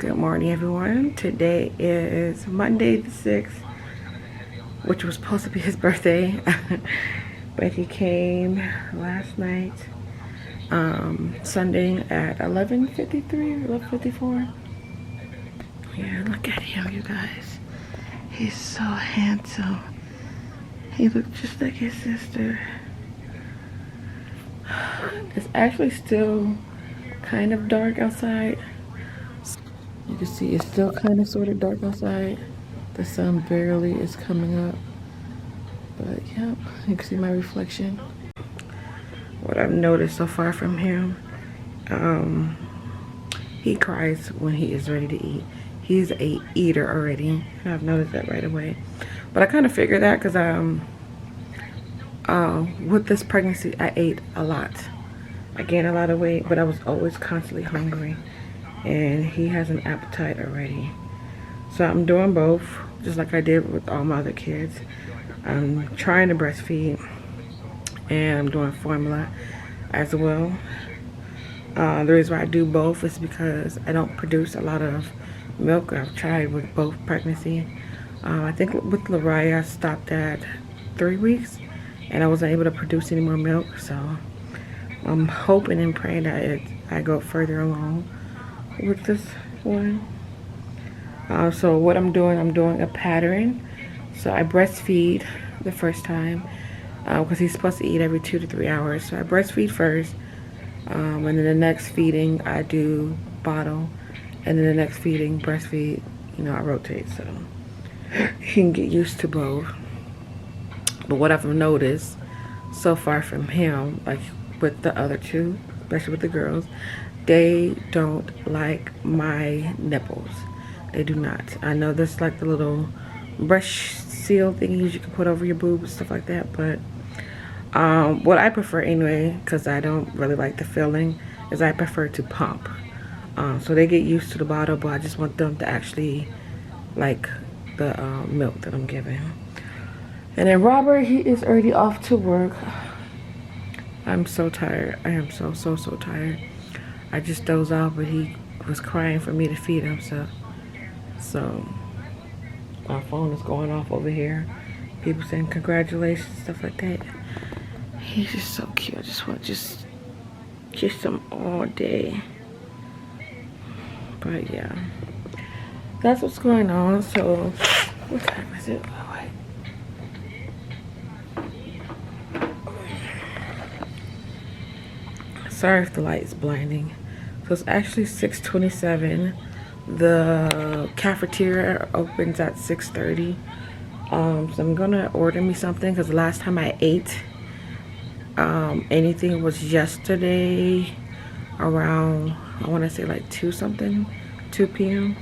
Good morning, everyone. Today is Monday the 6th, which was supposed to be his birthday, but he came last night, Sunday at 11:53, 11:54. Yeah, look at him, you guys. He's so handsome. He looks just like his sister. It's actually still kind of dark outside. You can see it's still kind of sort of dark outside. The sun barely is coming up. But yeah, you can see my reflection. What I've noticed so far from him, he cries when he is ready to eat. He's a eater already. I've noticed that right away. But I kind of figured that because with this pregnancy, I ate a lot. I gained a lot of weight, but I was always constantly hungry. And he has an appetite already. So I'm doing both, just like I did with all my other kids. I'm trying to breastfeed, and I'm doing formula as well. The reason why I do both is because I don't produce a lot of milk. I've tried with both pregnancy. I think with Lariah, I stopped at 3 weeks, and I wasn't able to produce any more milk. So I'm hoping and praying that I go further along with this one. So what I'm doing a pattern. So I breastfeed the first time because he's supposed to eat every 2 to 3 hours. So I breastfeed first, and then the next feeding I do bottle, and then the next feeding breastfeed. You know, I rotate so he can get used to both. But what I've noticed so far from him, like with the other two, especially with the girls, they don't like my nipples. They do not. I know there's like the little brush seal thingies you can put over your boobs and stuff like that, but what I prefer anyway, because I don't really like the feeling, is I prefer to pump. So they get used to the bottle, but I just want them to actually like the milk that I'm giving. And then Robert, he is already off to work. I'm so tired. I am so tired. I just dozed off, but he was crying for me to feed him, so my phone is going off over here. People saying congratulations, stuff like that. He's just so cute. I just want to kiss him all day. But yeah, that's what's going on. So what time is it? Sorry if the light is blinding. So it's actually 6:27. The cafeteria opens at 6:30. So I'm gonna order me something because the last time I ate anything was yesterday around, I want to say like 2 p.m.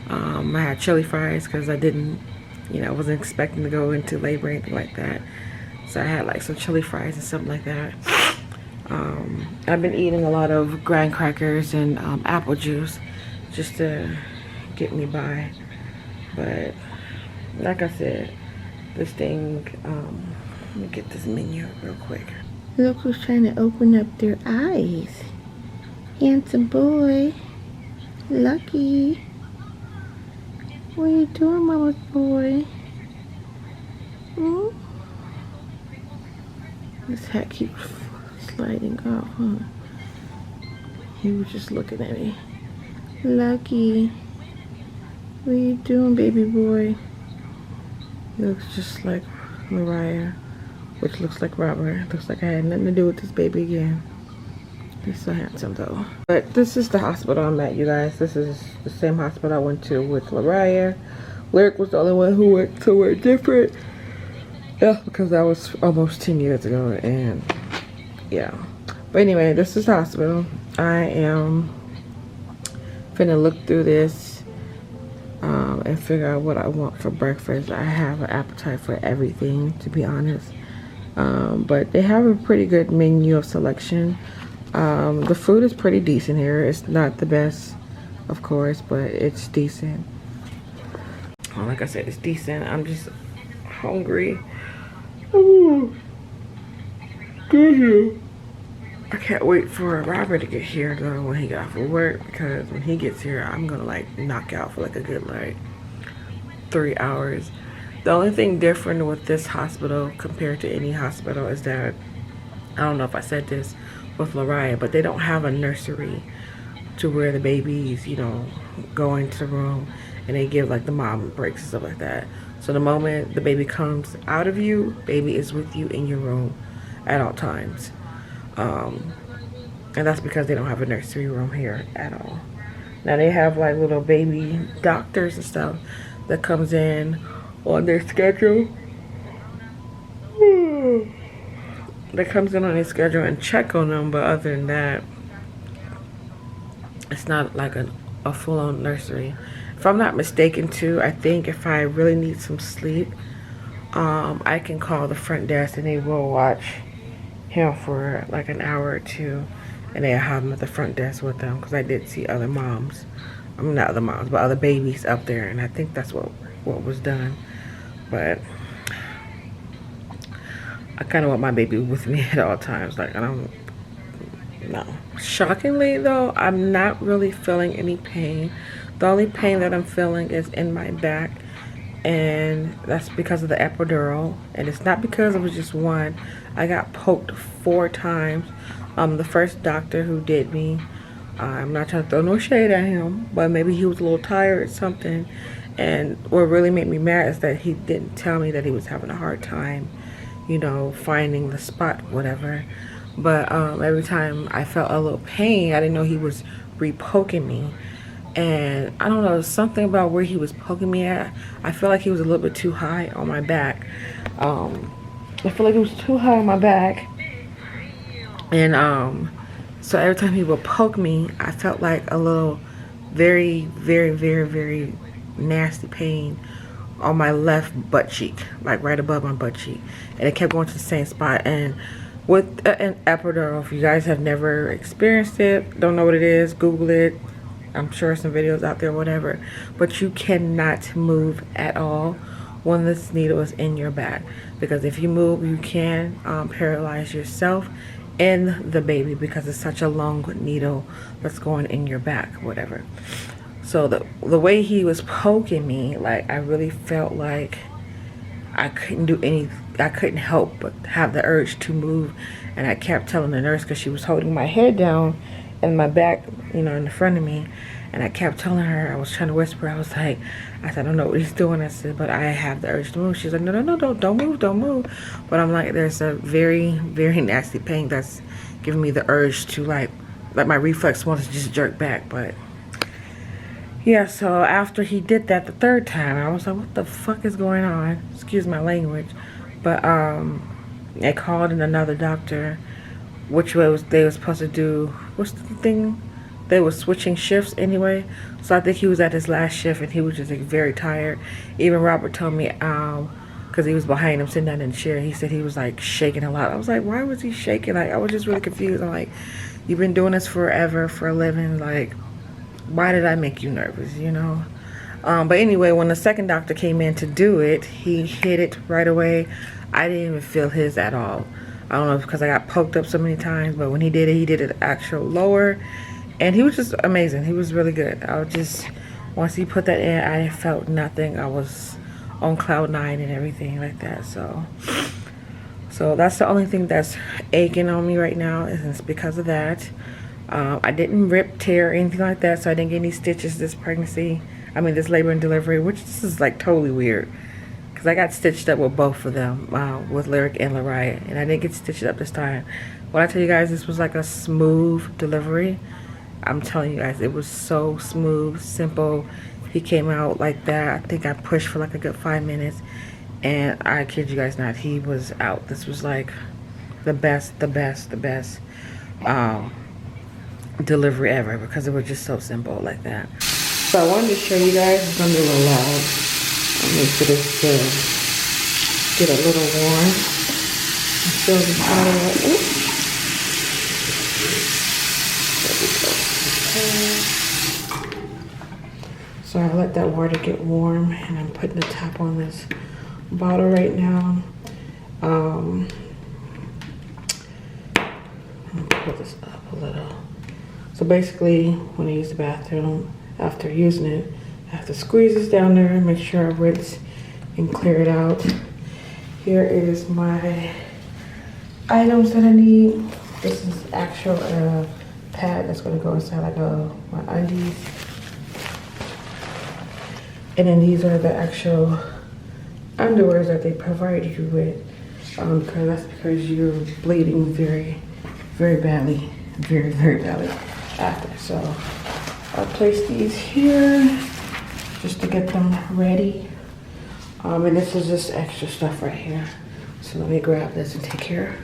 I had chili fries because I didn't, I wasn't expecting to go into labor or anything like that. So I had like some chili fries and something like that. I've been eating a lot of graham crackers and apple juice just to get me by. But like I said, this thing, let me get this menu real quick. Look who's trying to open up their eyes. Handsome boy. Lucky. What are you doing, mama's boy? Hmm? This hat keeps sliding off, huh? He was just looking at me. Lucky. What are you doing, baby boy? He looks just like Mariah, which looks like Robert. Looks like I had nothing to do with this baby again. He's so handsome though. But this is the hospital I'm at, you guys. This is the same hospital I went to with Lariah. Lyric was the only one who went somewhere different. Yeah, because that was almost 10 years ago, and yeah. But anyway, this is the hospital. I am finna look through this and figure out what I want for breakfast. I have an appetite for everything, to be honest. But they have a pretty good menu of selection. The food is pretty decent here. It's not the best, of course, but it's decent. Like I said, it's decent. I'm just hungry. Ooh. Good. I can't wait for Robert to get here though when he got off of work, because when he gets here, I'm gonna like knock out for like a good like 3 hours. The only thing different with this hospital compared to any hospital is that, I don't know if I said this with Lariah, but they don't have a nursery to where the babies, you know, go into the room and they give like the mom breaks and stuff like that. So the moment the baby comes out of you, baby is with you in your room at all times. And that's because they don't have a nursery room here at all. Now they have like little baby doctors and stuff that comes in on their schedule. That comes in on their schedule and check on them, but other than that, it's not like a full-on nursery. If I'm not mistaken too, I think if I really need some sleep, I can call the front desk and they will watch him for like an hour or two, and they'll have him at the front desk with them, because I did see other moms, I mean not other moms, but other babies up there, and I think that's what was done. But I kind of want my baby with me at all times. Like, I don't know. Shockingly though, I'm not really feeling any pain. The only pain that I'm feeling is in my back, and that's because of the epidural, and it's not because it was just one. I got poked 4 times. The first doctor who did me, I'm not trying to throw no shade at him, but maybe he was a little tired or something. And what really made me mad is that he didn't tell me that he was having a hard time, you know, finding the spot, whatever. But every time I felt a little pain, I didn't know he was re-poking me. And I don't know, something about where he was poking me at, I feel like he was a little bit too high on my back. I feel like it was too high on my back. And so every time he would poke me, I felt like a little very, very, very, very nasty pain on my left butt cheek, like right above my butt cheek. And it kept going to the same spot. And with an epidural, if you guys have never experienced it, don't know what it is, Google it. I'm sure some videos out there, whatever. But you cannot move at all when this needle is in your back, because if you move, you can paralyze yourself and the baby, because it's such a long needle that's going in your back, whatever. So the way he was poking me, like, I really felt like I couldn't do anything. I couldn't help but have the urge to move. And I kept telling the nurse, because she was holding my head down and my back, you know, in the front of me. And I kept telling her, I was trying to whisper, I said, I don't know what he's doing. I said, but I have the urge to move. She's like, no, don't move. But I'm like, there's a very, very nasty pain that's giving me the urge to, like my reflex wants to just jerk back. But yeah, so after he did that the 3rd time, I was like, what the fuck is going on? Excuse my language. But I called in another doctor, which was, they were supposed to do, what's the thing? They were switching shifts anyway. So I think he was at his last shift and he was just like very tired. Even Robert told me, because he was behind him sitting down in the chair, he said he was like shaking a lot. I was like, why was he shaking? Like, I was just really confused. I'm like, you've been doing this forever for a living. Like, why did I make you nervous, you know? But anyway, when the second doctor came in to do it, he hit it right away. I didn't even feel his at all. I don't know if because I got poked up so many times, but when he did it actual lower. And he was just amazing. He was really good. I was just, once he put that in, I felt nothing. I was on cloud 9 and everything like that. So that's the only thing that's aching on me right now, is it's because of that. I didn't rip, tear, or anything like that, so I didn't get any stitches this pregnancy. I mean, this labor and delivery, which this is like totally weird, because I got stitched up with both of them, with Lyric and Lariah, and I didn't get stitched up this time. When I tell you guys this was like a smooth delivery, I'm telling you guys, it was so smooth, simple. He came out like that. I think I pushed for like a good 5 minutes, and I kid you guys not, he was out. This was like the best delivery ever, because it was just so simple like that. So I wanted to show you guys. It's gonna be a little loud. I'll make sure this get a little warm. Fill the bottle up. There we go. So I let that water get warm, and I'm putting the top on this bottle right now. pull this up a little. So basically, when I use the bathroom, after using it, I have to squeeze this down there, make sure I rinse and clear it out. Here is my items that I need. This is actual pad that's gonna go inside like my undies. And then these are the actual underwears that they provide you with. Because that's because you're bleeding very, very badly. Very, very badly after. So I'll place these here just to get them ready. And this is just extra stuff right here. So let me grab this and take care.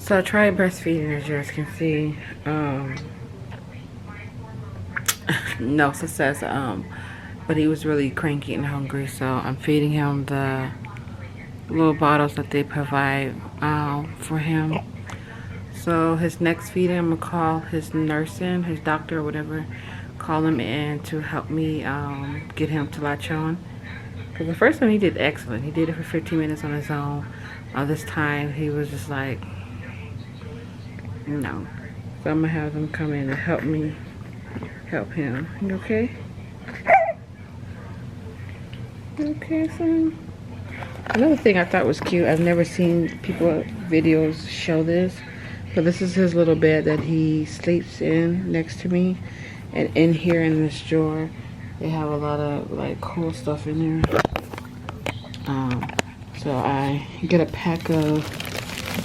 So I tried breastfeeding, as you guys can see. No success. But he was really cranky and hungry, so I'm feeding him the little bottles that they provide for him. So his next feeding, I'm gonna call his nurse in, his doctor or whatever, call him in to help me get him to latch on. Because the first one he did excellent. He did it for 15 minutes on his own. This time he was just like, no. So I'm gonna have them come in and help me help him. You okay? Okay, son. Another thing I thought was cute, I've never seen people videos show this, but this is his little bed that he sleeps in next to me. And in here in this drawer, they have a lot of like cool stuff in there. So I get a pack of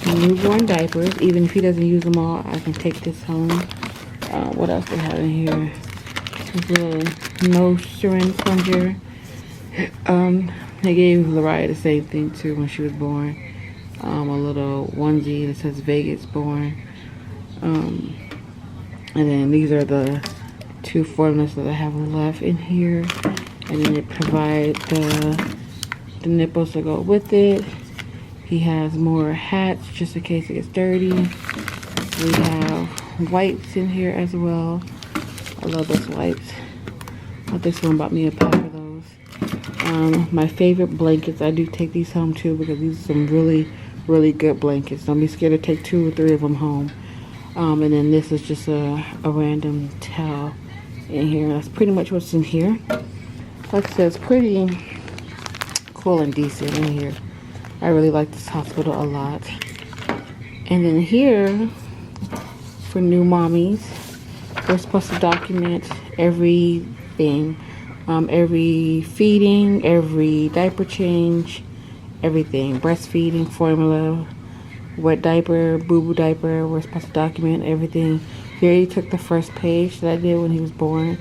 newborn diapers. Even if he doesn't use them all, I can take this home. What else they have in here? This little nose syringe plunger. They gave Lariah the same thing too when she was born. A little onesie that says Vegas born. And then these are the 2 formulas that I have left in here. And then it provides the nipples to go with it. He has more hats just in case it gets dirty. We have wipes in here as well. I love those wipes. I think someone bought me a pack of those. My favorite blankets, I do take these home too because these are some really, really good blankets. Don't be scared to take 2 or 3 of them home. And then this is just a random towel in here. That's pretty much what's in here. Like I said, it's pretty cool and decent in here. I really like this hospital a lot. And then here, for new mommies, we're supposed to document everything. Every feeding, every diaper change, everything. Breastfeeding, formula, wet diaper, boo-boo diaper. We're supposed to document everything. Here he took the first page that I did when he was born.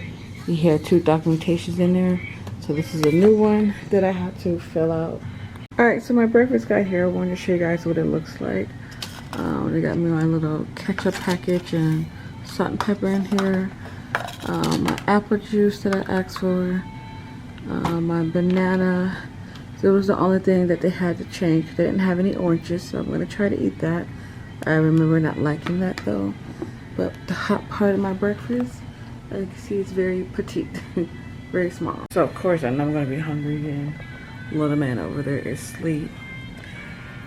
He had 2 documentations in there. So this is a new one that I had to fill out. Alright, so my breakfast got here. I wanted to show you guys what it looks like. They got me my little ketchup package and salt and pepper in here. My apple juice that I asked for. My banana. So it was the only thing that they had to change. They didn't have any oranges, so I'm going to try to eat that. I remember not liking that though. But the hot part of my breakfast, as you can see, it's very petite. Very small. So of course I know I'm going to be hungry again. Little man over there is asleep.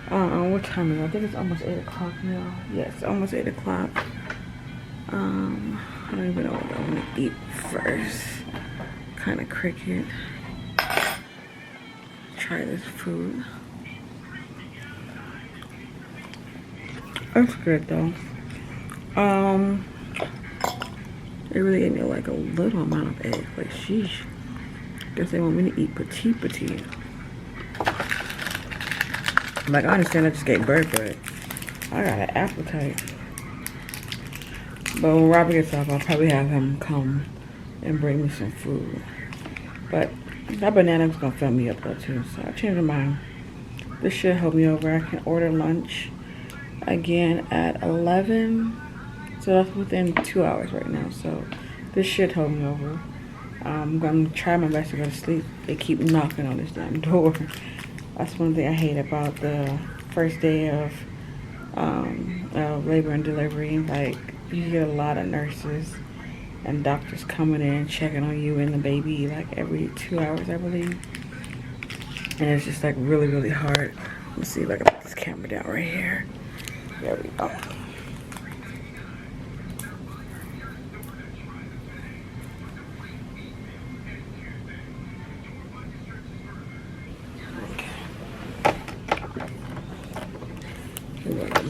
What time is it? I think it's almost 8 o'clock now. Yes, almost 8 o'clock. I don't even know what I want to eat first. Kind of cricket. Try this food. That's good though. They really gave me like a little amount of eggs. Like, sheesh. Guess they want me to eat petite. Like, I understand I just gave birth, but I got an appetite. But when Robert gets off, I'll probably have him come and bring me some food. But that banana's gonna fill me up though too, so I changed my mind. This should help me over. I can order lunch again at 11. So that's within 2 hours right now. So this should hold me over. I'm gonna try my best to go to sleep. They keep knocking on this damn door. That's one thing I hate about the first day of labor and delivery. Like, you get a lot of nurses and doctors coming in, checking on you and the baby like every 2 hours, I believe. And it's just like really, really hard. Let's see if I can put this camera down right here. There we go.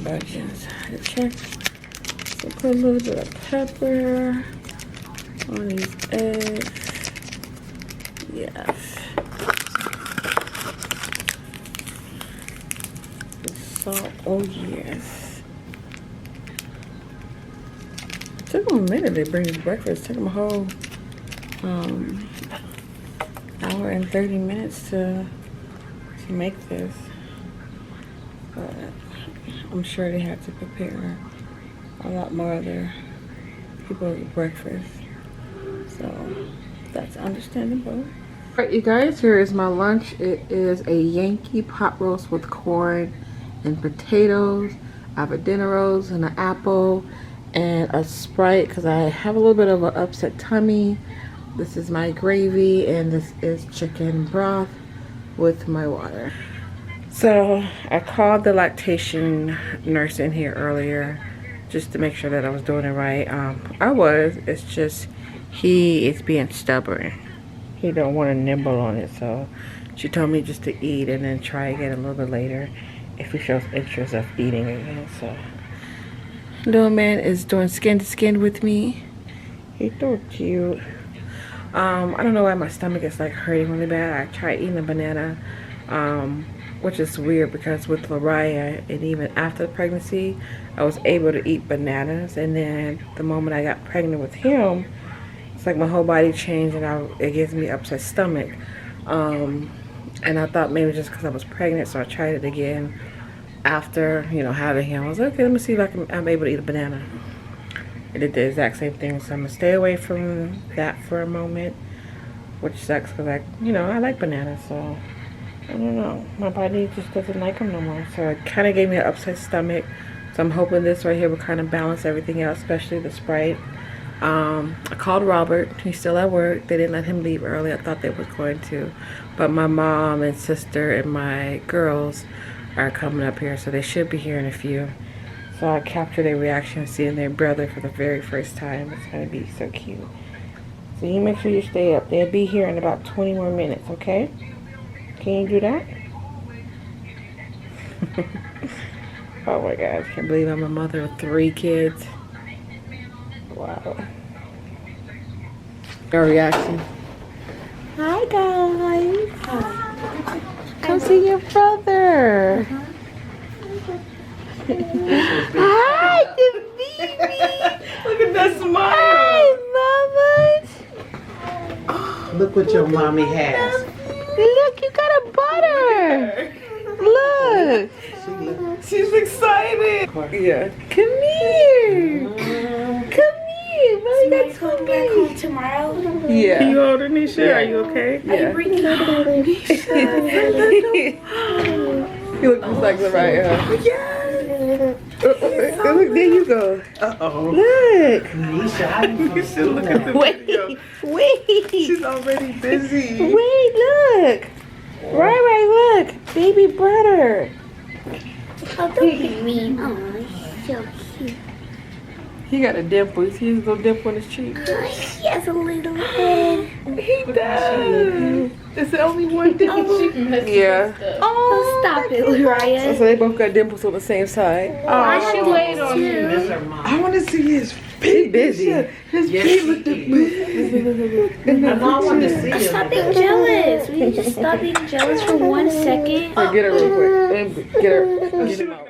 Budgets. Check. So put a little bit of pepper on these eggs. Yes. Salt. Oh yes. It took them a minute to bring this breakfast. It took them a whole hour and 30 minutes to make this. But I'm sure they had to prepare a lot more other people's breakfast. So that's understandable. Alright, you guys, here is my lunch. It is a Yankee pot roast with corn and potatoes. I have a dinner roast and an apple and a Sprite because I have a little bit of an upset tummy. This is my gravy and this is chicken broth with my water. So I called the lactation nurse in here earlier just to make sure that I was doing it right. I was. It's just he is being stubborn. He don't want to nibble on it. So she told me just to eat and then try again a little bit later if he shows interest of eating again. So little man is doing skin to skin with me. He's so cute. I don't know why my stomach is like hurting really bad. I tried eating a banana. Which is weird because with Lariah and even after the pregnancy, I was able to eat bananas. And then the moment I got pregnant with him, it's like my whole body changed and it gives me upset stomach. And I thought maybe just because I was pregnant, so I tried it again after, you know, having him. I was like, okay, let me see if I'm able to eat a banana. I did the exact same thing, so I'm gonna stay away from that for a moment, which sucks because I like bananas, so. I don't know. My body just doesn't like them no more. So it kind of gave me an upset stomach. So I'm hoping this right here will kind of balance everything out, especially the Sprite. I called Robert. He's still at work. They didn't let him leave early. I thought they was going to. But my mom and sister and my girls are coming up here. So they should be here in a few. So I captured their reaction seeing their brother for the very first time. It's going to be so cute. So you make sure you stay up. They'll be here in about 20 more minutes, okay? Can you do that? Oh my God, I can't believe I'm a mother of 3 kids. Wow. Your reaction. Hi guys. Hi. Come see your brother. Hi, the baby. Look at that smile. Hi, mama. Look what your mommy has. Look, you got a butter. Look. She's excited. Yeah. Come here. Come here. Mommy got coming back home tomorrow. Yeah. Can you hold her, Nisha? Yeah. Are you okay? Yeah. Are you bringing her home, Nisha? You look just like Lariah. Yes. Look, there you go. Uh-oh. Look. Nisha, how you should look at the video. Wait. She's already busy. Wait, look. Ray, look, baby brother. Oh, don't be mean. Oh, he's so cute. He got a dimple. You see his little dimple in his cheek? He has a little head. He does. It's the only one dimple. Yeah. Oh, stop it, Uriah. So they both got dimples on the same side. I should wait on you. That's her mom. I want to see his He feet. busy. His Yes, feet she look did. big. My mom wanted to see him. Stop being jealous. Will you just stop being jealous for 1 second? Get her real quick. Get her. Get him out.